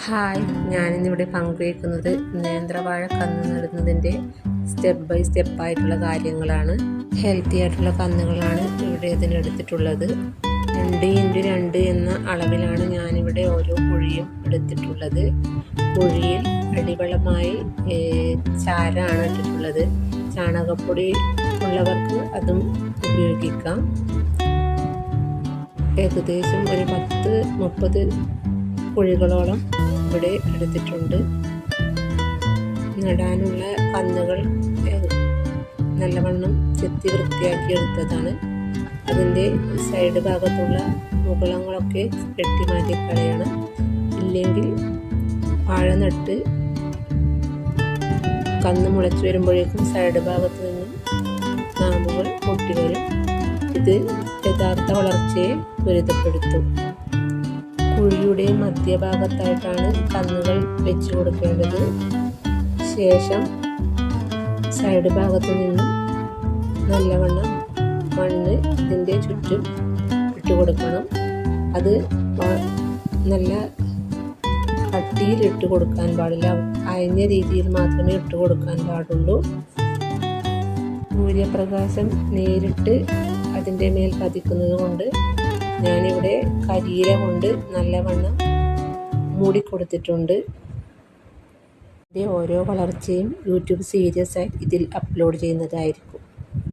Hi, ഞാനിന്നിവിടെ പങ്കുവയ്ക്കുന്നത് നേന്ത്രവാഴ കന്ന് നടുന്നതിൻ്റെ സ്റ്റെപ്പ് ബൈ സ്റ്റെപ്പായിട്ടുള്ള കാര്യങ്ങളാണ്. ഹെൽത്തി ആയിട്ടുള്ള കന്നുകളാണ് ഇവിടെ ഇതിനെടുത്തിട്ടുള്ളത്. 2x2 എന്ന അളവിലാണ് ഞാനിവിടെ ഓരോ കുഴിയും എടുത്തിട്ടുള്ളത്. കുഴിയിൽ അടിവളമായി ചാരമാണ് ഇട്ടിട്ടുള്ളത്. ചാണകപ്പൊടി ഉള്ളവർക്ക് അതും ഉപയോഗിക്കാം. ഏകദേശം ഒരു 10-30 കുഴികളോളം ഇവിടെ എടുത്തിട്ടുണ്ട്. നടാനുള്ള കന്നുകൾ നല്ലവണ്ണം ചെത്തി വൃത്തിയാക്കി എടുത്തതാണ്. അതിൻ്റെ സൈഡ് ഭാഗത്തുള്ള മുകളങ്ങളൊക്കെ വെട്ടി മാറ്റി കളയണം. ഇല്ലെങ്കിൽ വാഴ നട്ട് കന്ന് മുളച്ചു വരുമ്പോഴേക്കും സൈഡ് ഭാഗത്ത് നിന്നും നാമ്പുകൾ പൊട്ടി വരും. ഇത് യഥാർത്ഥ വളർച്ചയെ ത്വരിതപ്പെടുത്തും. കുഴിയുടെ മധ്യഭാഗത്തായിട്ടാണ് കന്നുകൾ വെച്ച് കൊടുക്കേണ്ടത്. ശേഷം സൈഡ് ഭാഗത്ത് നിന്നും നല്ലവണ്ണം മണ്ണ് ഇതിൻ്റെ ചുറ്റും ഇട്ട് കൊടുക്കണം. അത് നല്ല കട്ടിയിൽ ഇട്ട് കൊടുക്കാൻ പാടില്ല, അയഞ്ഞ രീതിയിൽ മാത്രമേ ഇട്ട് കൊടുക്കാൻ പാടുള്ളൂ. സൂര്യപ്രകാശം നേരിട്ട് അതിൻ്റെ മേൽ പതിക്കുന്നത് കൊണ്ട് ഞാനിവിടെ കരിയില കൊണ്ട് നല്ലവണ്ണം മൂടിക്കൊടുത്തിട്ടുണ്ട്. ഇതിൻ്റെ ഓരോ വളർച്ചയും യൂട്യൂബ് സീരീസായി ഇതിൽ അപ്ലോഡ് ചെയ്യുന്നതായിരിക്കും.